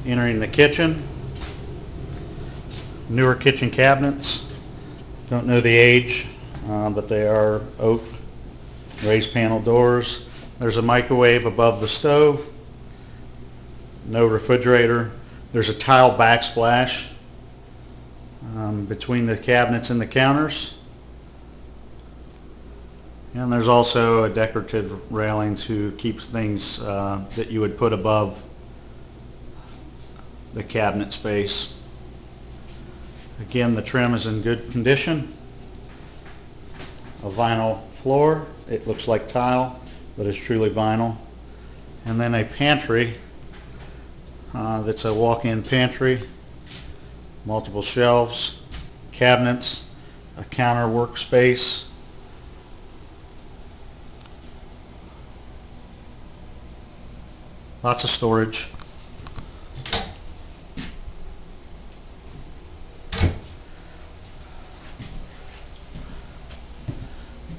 Entering the kitchen. Newer kitchen cabinets. Don't know the age, but they are oak, raised panel doors. There's a microwave above the stove. No refrigerator. There's a tile backsplash between the cabinets and the counters. And there's also a decorative railing to keep things that you would put above the cabinet space. Again, the trim is in good condition. A vinyl floor. It looks like tile, but it's truly vinyl. And then a pantry that's a walk-in pantry. Multiple shelves, cabinets, a counter workspace. Lots of storage.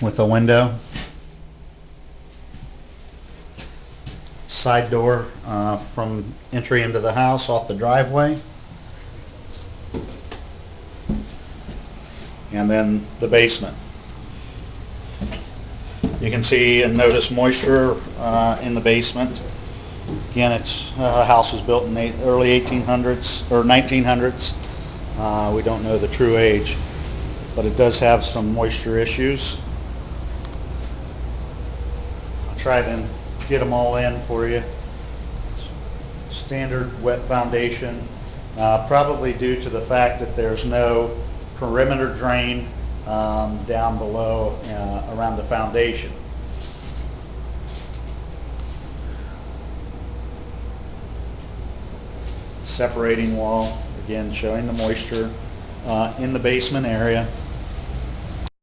With a window. Side door from entry into the house off the driveway. And then the basement. You can see and notice moisture in the basement. Again, the house was built in the early 1800s or 1900s. We don't know the true age, but it does have some moisture issues. I'll try to get them all in for you. Standard wet foundation, probably due to the fact that there's no perimeter drain down below around the foundation. Separating wall, again showing the moisture in the basement area.